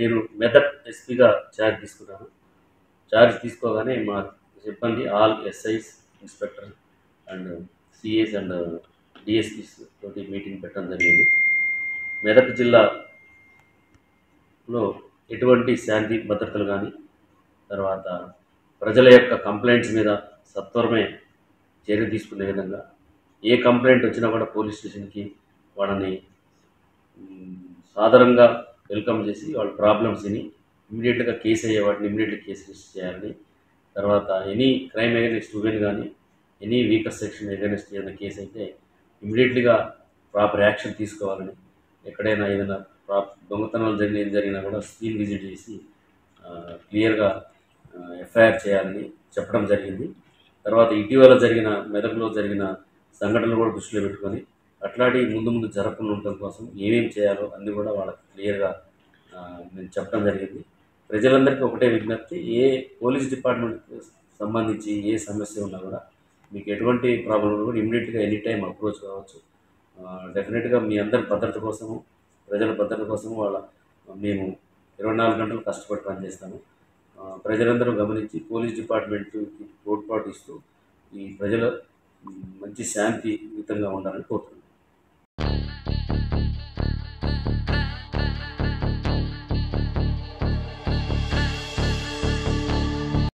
నేను మెదక్ ఎస్పీగా ఛార్జ్ తీసుకున్నాను. ఛార్జ్ తీసుకోగానే మా సిబ్బంది all SIs, inspector and CIs and DSPs తోటి మీటింగ్ పెట్టడం జరిగింది. మెదక్ జిల్లాలో ఎటువంటి శాంతి భద్రతలు కానీ, తర్వాత ప్రజల యొక్క కంప్లైంట్స్ మీద సత్వరమే చర్య తీసుకునే విధంగా, ఏ కంప్లైంట్ వచ్చినా కూడా పోలీస్ స్టేషన్కి వాళ్ళని సాధారణంగా వెల్కమ్ చేసి వాళ్ళ ప్రాబ్లమ్స్ విని ఇమీడియట్గా కేసు అయ్యే వాటిని ఇమీడియట్గా కేసు రిజిస్టర్ చేయాలని, తర్వాత ఎనీ క్రైమ్ అగైనెస్ట్ ఉమెన్ కానీ, ఎనీ వీకర్ సెక్షన్ అగైనెస్ట్ ఏదైనా కేసు అయితే ఇమీడియట్లీగా ప్రాపర్ యాక్షన్ తీసుకోవాలని, ఎక్కడైనా ఏదైనా దొంగతనాలు జరిగినా కూడా స్క్రీన్ విజిట్ చేసి క్లియర్గా ఎఫ్ఐఆర్ చేయాలని చెప్పడం జరిగింది. తర్వాత ఇటీవల మెదక్లో జరిగిన సంఘటనలు కూడా దృష్టిలో పెట్టుకొని అట్లాంటి ముందు జరగకుండా ఉండటం కోసం ఏమేమి చేయాలో అన్నీ కూడా వాళ్ళకి క్లియర్గా నేను చెప్పడం జరిగింది. ప్రజలందరికీ ఒకటే విజ్ఞప్తి, ఏ పోలీస్ డిపార్ట్మెంట్కి సంబంధించి ఏ సమస్య ఉన్నా కూడా మీకు ఎటువంటి ప్రాబ్లం ఉన్నా కూడా ఇమీడియట్గా ఎనీ టైం అప్రోచ్ కావచ్చు. డెఫినెట్గా మీ అందరి భద్రత కోసము, ప్రజల భద్రత కోసము మేము 24 గంటలు కష్టపడి పనిచేస్తాము. ప్రజలందరూ గమనించి పోలీస్ డిపార్ట్మెంట్కి తోడ్పాటు ఇస్తూ ఈ ప్రజల మంచి శాంతియుతంగా ఉండాలని కోరుతున్నాను.